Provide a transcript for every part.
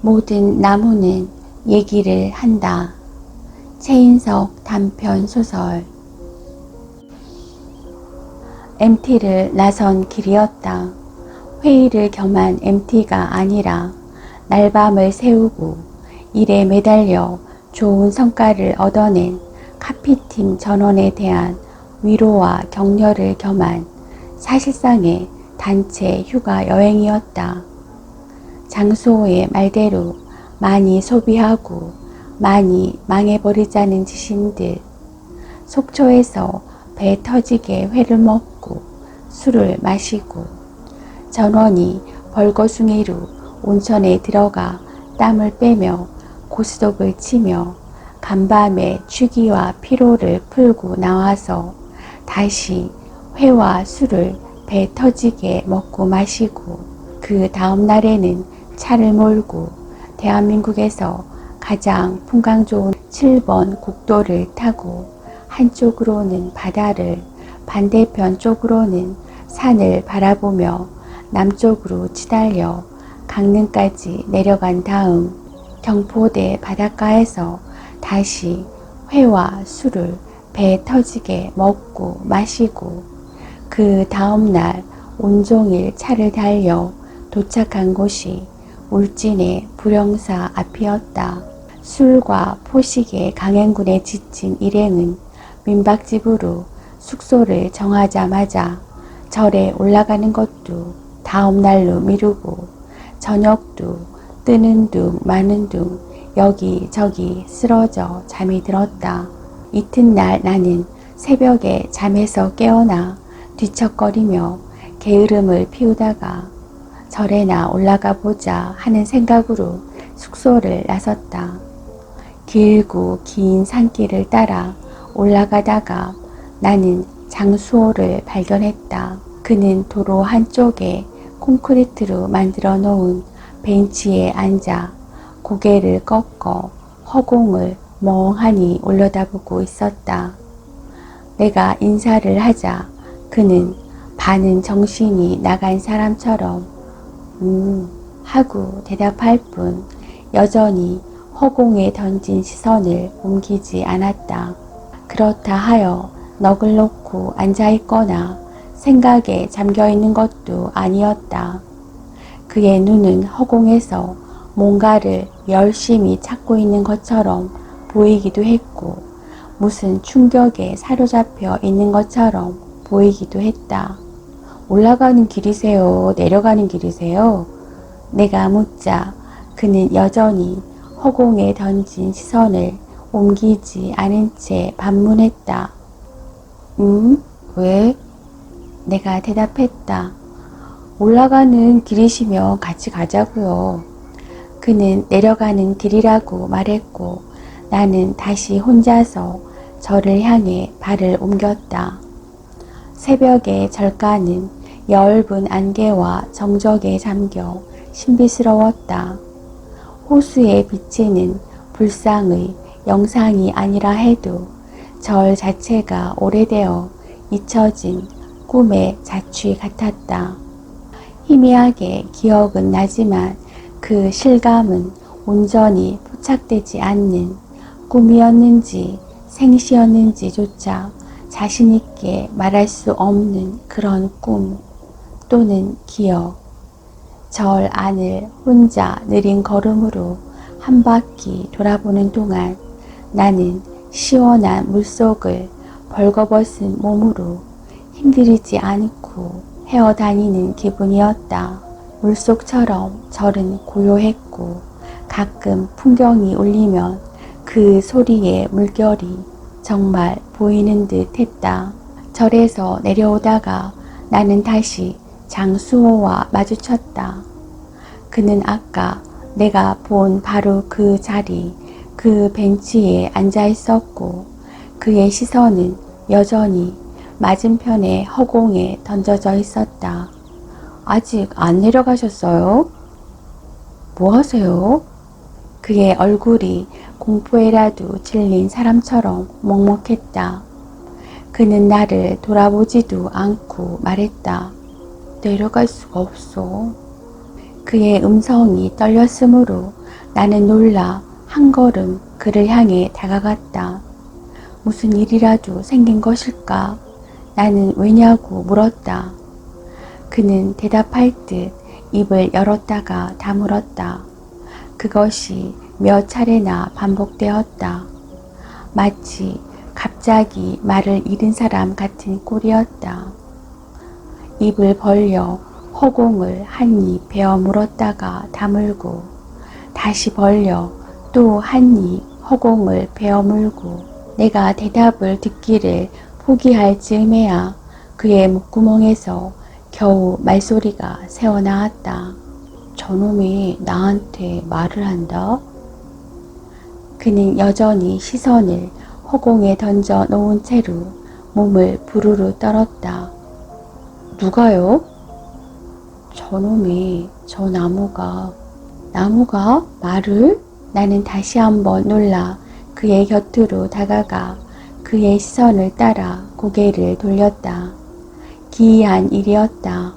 모든 나무는 얘기를 한다. 최인석 단편 소설. MT를 나선 길이었다. 회의를 겸한 MT가 아니라 날밤을 새우고 일에 매달려 좋은 성과를 얻어낸 카피팀 전원에 대한 위로와 격려를 겸한 사실상의 단체 휴가 여행이었다. 장수호의 말대로 많이 소비하고 많이 망해버리자는 짓인듯 속초에서 배 터지게 회를 먹고 술을 마시고 전원이 벌거숭이로 온천에 들어가 땀을 빼며 고스톱을 치며 간밤에 취기와 피로를 풀고 나와서 다시 회와 술을 배 터지게 먹고 마시고 그 다음 날에는 차를 몰고 대한민국에서 가장 풍광 좋은 7번 국도를 타고 한쪽으로는 바다를 반대편 쪽으로는 산을 바라보며 남쪽으로 치달려 강릉까지 내려간 다음 경포대 바닷가에서 다시 회와 술을 배 터지게 먹고 마시고 그 다음날 온종일 차를 달려 도착한 곳이 울진의 불영사 앞이었다. 술과 포식의 강행군에 지친 일행은 민박집으로 숙소를 정하자마자 절에 올라가는 것도 다음 날로 미루고 저녁도 뜨는 둥 마는 둥 여기저기 쓰러져 잠이 들었다. 이튿날 나는 새벽에 잠에서 깨어나 뒤척거리며 게으름을 피우다가 절에나 올라가 보자 하는 생각으로 숙소를 나섰다. 길고 긴 산길을 따라 올라가다가 나는 장수호를 발견했다. 그는 도로 한쪽에 콘크리트로 만들어 놓은 벤치에 앉아 고개를 꺾어 허공을 멍하니 올려다보고 있었다. 내가 인사를 하자 그는 반은 정신이 나간 사람처럼 하고 대답할 뿐 여전히 허공에 던진 시선을 옮기지 않았다. 그렇다 하여 넋을 놓고 앉아있거나 생각에 잠겨있는 것도 아니었다. 그의 눈은 허공에서 뭔가를 열심히 찾고 있는 것처럼 보이기도 했고 무슨 충격에 사로잡혀 있는 것처럼 보이기도 했다. 올라가는 길이세요? 내려가는 길이세요? 내가 묻자 그는 여전히 허공에 던진 시선을 옮기지 않은 채 반문했다. 왜? 내가 대답했다. 올라가는 길이시면 같이 가자고요. 그는 내려가는 길이라고 말했고 나는 다시 혼자서 절을 향해 발을 옮겼다. 새벽의 절가는 여울분 안개와 정적에 잠겨 신비스러웠다. 호수에 비치는 불상의 영상이 아니라 해도 절 자체가 오래되어 잊혀진 꿈의 자취 같았다. 희미하게 기억은 나지만 그 실감은 온전히 포착되지 않는 꿈이었는지 생시였는지조차 자신있게 말할 수 없는 그런 꿈 또는 기억. 절 안을 혼자 느린 걸음으로 한 바퀴 돌아보는 동안 나는 시원한 물속을 벌거벗은 몸으로 힘들이지 않고 헤어다니는 기분이었다. 물속처럼 절은 고요했고 가끔 풍경이 울리면 그 소리의 물결이 정말 보이는 듯 했다. 절에서 내려오다가 나는 다시 장수호와 마주쳤다. 그는 아까 내가 본 바로 그 자리, 그 벤치에 앉아 있었고 그의 시선은 여전히 맞은편의 허공에 던져져 있었다. 아직 안 내려가셨어요? 뭐 하세요? 그의 얼굴이 공포에라도 질린 사람처럼 먹먹했다. 그는 나를 돌아보지도 않고 말했다. 내려갈 수가 없어. 그의 음성이 떨렸으므로 나는 놀라 한 걸음 그를 향해 다가갔다. 무슨 일이라도 생긴 것일까? 나는 왜냐고 물었다. 그는 대답할 듯 입을 열었다가 다물었다. 그것이 몇 차례나 반복되었다. 마치 갑자기 말을 잃은 사람 같은 꼴이었다. 입을 벌려 허공을 한 입 베어 물었다가 다물고 다시 벌려 또 한 입 허공을 베어 물고 내가 대답을 듣기를 포기할 즈음에야 그의 목구멍에서 겨우 말소리가 새어나왔다. 저놈이 나한테 말을 한다? 그는 여전히 시선을 허공에 던져 놓은 채로 몸을 부르르 떨었다. 누가요? 저놈이, 저 나무가 말을? 나는 다시 한번 놀라 그의 곁으로 다가가 그의 시선을 따라 고개를 돌렸다. 기이한 일이었다.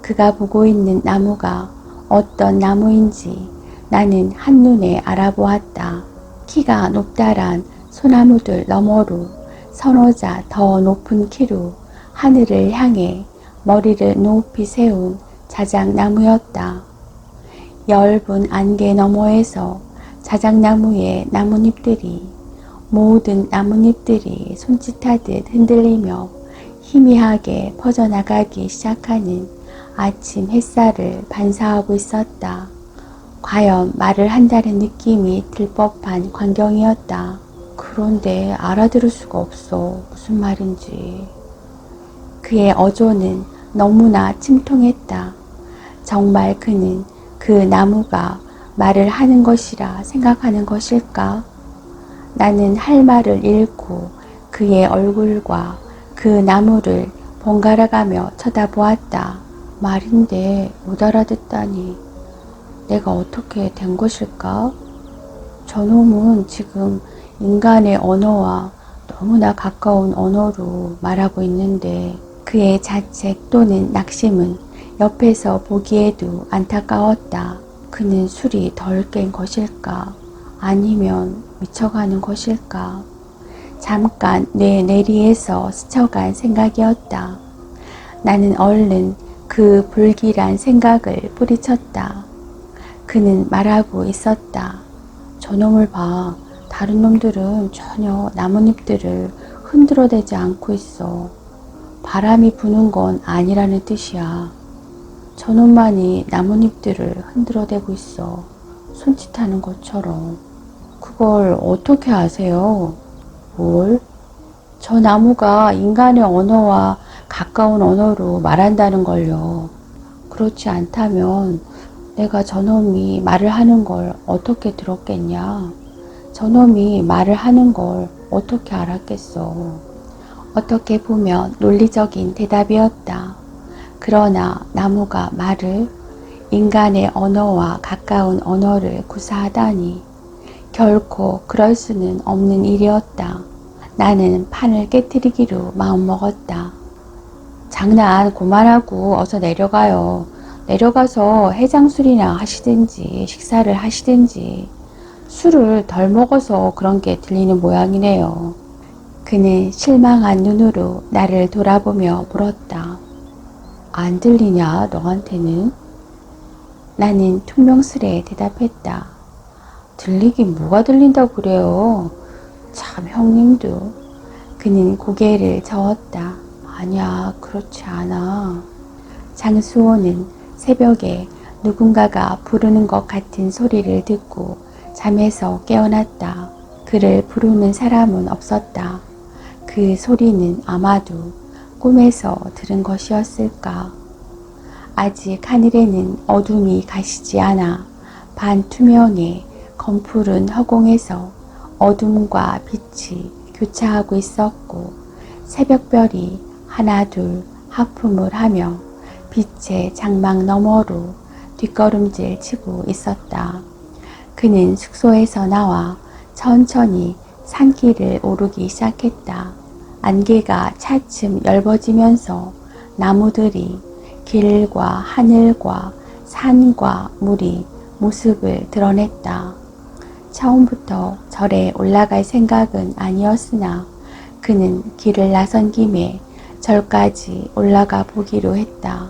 그가 보고 있는 나무가 어떤 나무인지 나는 한눈에 알아보았다. 키가 높다란 소나무들 너머로 서너자 더 높은 키로 하늘을 향해 머리를 높이 세운 자작나무였다. 엷은 안개 너머에서 자작나무의 나뭇잎들이 모든 나뭇잎들이 손짓하듯 흔들리며 희미하게 퍼져나가기 시작하는 아침 햇살을 반사하고 있었다. 과연 말을 한다는 느낌이 들 법한 광경이었다. 그런데 알아들을 수가 없어. 무슨 말인지. 그의 어조는 너무나 침통했다. 정말 그는 그 나무가 말을 하는 것이라 생각하는 것일까? 나는 할 말을 잃고 그의 얼굴과 그 나무를 번갈아가며 쳐다보았다. 말인데 못 알아듣다니 내가 어떻게 된 것일까? 저놈은 지금 인간의 언어와 너무나 가까운 언어로 말하고 있는데 그의 자책 또는 낙심은 옆에서 보기에도 안타까웠다. 그는 술이 덜 깬 것일까? 아니면 미쳐가는 것일까? 잠깐 내 내리에서 스쳐간 생각이었다. 나는 얼른 그 불길한 생각을 뿌리쳤다. 그는 말하고 있었다. 저놈을 봐. 다른 놈들은 전혀 나뭇잎들을 흔들어대지 않고 있어. 바람이 부는 건 아니라는 뜻이야. 저놈만이 나뭇잎들을 흔들어대고 있어. 손짓하는 것처럼. 그걸 어떻게 아세요? 뭘? 저 나무가 인간의 언어와 가까운 언어로 말한다는 걸요. 그렇지 않다면 내가 저놈이 말을 하는 걸 어떻게 들었겠냐? 저놈이 말을 하는 걸 어떻게 알았겠어? 어떻게 보면 논리적인 대답이었다. 그러나 나무가 말을 인간의 언어와 가까운 언어를 구사하다니 결코 그럴 수는 없는 일이었다. 나는 판을 깨트리기로 마음먹었다. 장난 그만하고 어서 내려가요. 내려가서 해장술이나 하시든지 식사를 하시든지. 술을 덜 먹어서 그런 게 들리는 모양이네요. 그는 실망한 눈으로 나를 돌아보며 물었다. 안 들리냐 너한테는? 나는 퉁명스레 대답했다. 들리긴 뭐가 들린다고 그래요. 참 형님도. 그는 고개를 저었다. 아니야 그렇지 않아. 장수호는 새벽에 누군가가 부르는 것 같은 소리를 듣고 잠에서 깨어났다. 그를 부르는 사람은 없었다. 그 소리는 아마도 꿈에서 들은 것이었을까. 아직 하늘에는 어둠이 가시지 않아 반투명해 검푸른 허공에서 어둠과 빛이 교차하고 있었고 새벽별이 하나 둘 하품을 하며 빛의 장막 너머로 뒷걸음질 치고 있었다. 그는 숙소에서 나와 천천히 산길을 오르기 시작했다. 안개가 차츰 엷어지면서 나무들이 길과 하늘과 산과 물이 모습을 드러냈다. 처음부터 절에 올라갈 생각은 아니었으나 그는 길을 나선 김에 절까지 올라가 보기로 했다.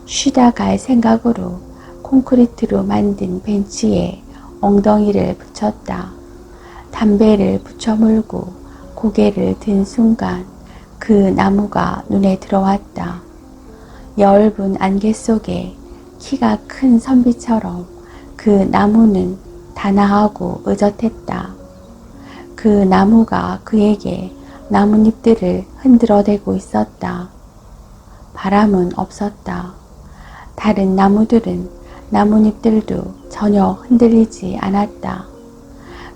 쉬다 갈 생각으로 콘크리트로 만든 벤치에 엉덩이를 붙였다. 담배를 붙여 물고 고개를 든 순간 그 나무가 눈에 들어왔다. 여울분 안개 속에 키가 큰 선비처럼 그 나무는 단아하고 의젓했다. 그 나무가 그에게 나뭇잎들을 흔들어대고 있었다. 바람은 없었다. 다른 나무들은 나뭇잎들도 전혀 흔들리지 않았다.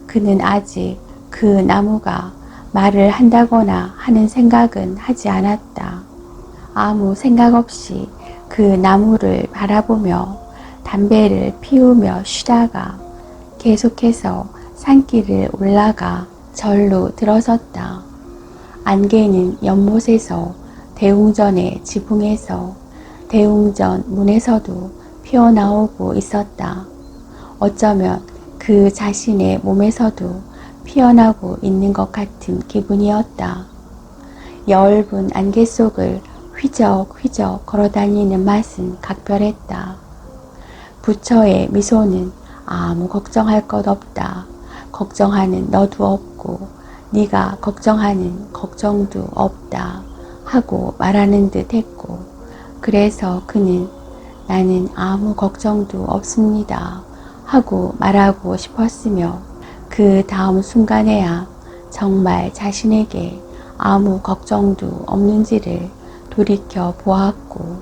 그는 아직 그 나무가 말을 한다거나 하는 생각은 하지 않았다. 아무 생각 없이 그 나무를 바라보며 담배를 피우며 쉬다가 계속해서 산길을 올라가 절로 들어섰다. 안개는 연못에서 대웅전의 지붕에서 대웅전 문에서도 피어나오고 있었다. 어쩌면 그 자신의 몸에서도 피어나고 있는 것 같은 기분이었다. 여울분 안개 속을 휘적휘적 걸어다니는 맛은 각별했다. 부처의 미소는 아무 걱정할 것 없다. 걱정하는 너도 없고 네가 걱정하는 걱정도 없다 하고 말하는 듯 했고, 그래서 그는 나는 아무 걱정도 없습니다 하고 말하고 싶었으며, 그 다음 순간에야 정말 자신에게 아무 걱정도 없는지를 돌이켜 보았고,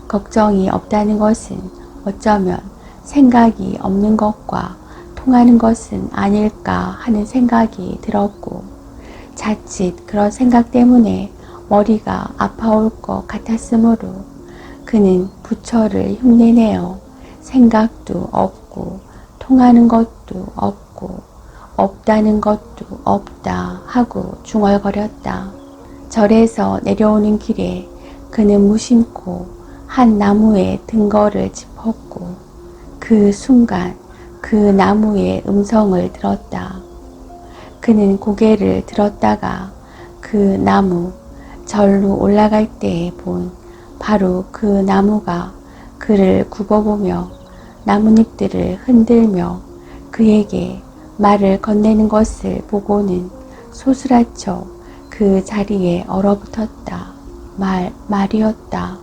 걱정이 없다는 것은 어쩌면 생각이 없는 것과 통하는 것은 아닐까 하는 생각이 들었고, 자칫 그런 생각 때문에 머리가 아파올 것 같았으므로 그는 부처를 흉내내어 생각도 없고 통하는 것도 없고 없다는 것도 없다 하고 중얼거렸다. 절에서 내려오는 길에 그는 무심코 한 나무에 등거를 짚었고 그 순간 그 나무의 음성을 들었다. 그는 고개를 들었다가 그 나무, 절로 올라갈 때에 본 바로 그 나무가 그를 굽어보며 나뭇잎들을 흔들며 그에게 말을 건네는 것을 보고는 소스라쳐 그 자리에 얼어붙었다. 말이었다.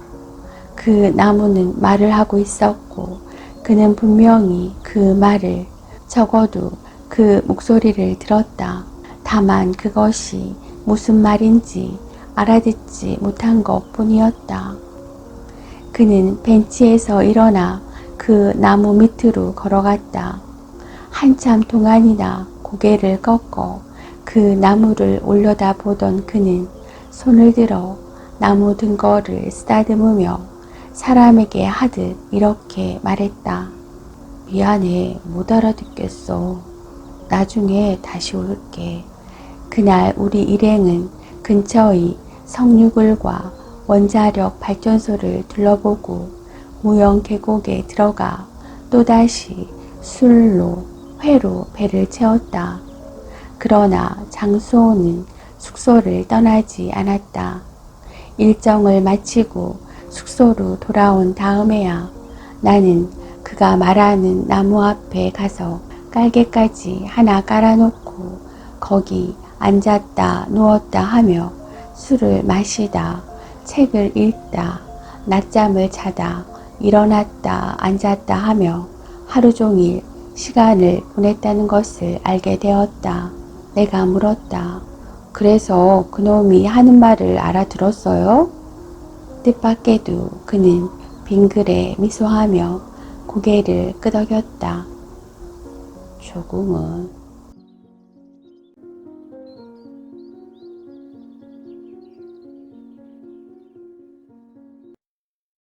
그 나무는 말을 하고 있었고 그는 분명히 그 말을, 적어도 그 목소리를 들었다. 다만 그것이 무슨 말인지 알아듣지 못한 것 뿐이었다. 그는 벤치에서 일어나 그 나무 밑으로 걸어갔다. 한참 동안이나 고개를 꺾어 그 나무를 올려다보던 그는 손을 들어 나무 등거를 쓰다듬으며 사람에게 하듯 이렇게 말했다. 미안해, 못 알아듣겠어. 나중에 다시 올게. 그날 우리 일행은 근처의 성류굴과 원자력 발전소를 둘러보고 무영 계곡에 들어가 또다시 술로, 회로 배를 채웠다. 그러나 장수호는 숙소를 떠나지 않았다. 일정을 마치고 숙소로 돌아온 다음에야 나는 그가 말하는 나무 앞에 가서 깔개까지 하나 깔아놓고 거기 앉았다 누웠다 하며 술을 마시다 책을 읽다 낮잠을 자다 일어났다 앉았다 하며 하루 종일 시간을 보냈다는 것을 알게 되었다. 내가 물었다. 그래서 그놈이 하는 말을 알아들었어요? 뜻밖에도 그는 빙그레 미소하며 고개를 끄덕였다. 조금은.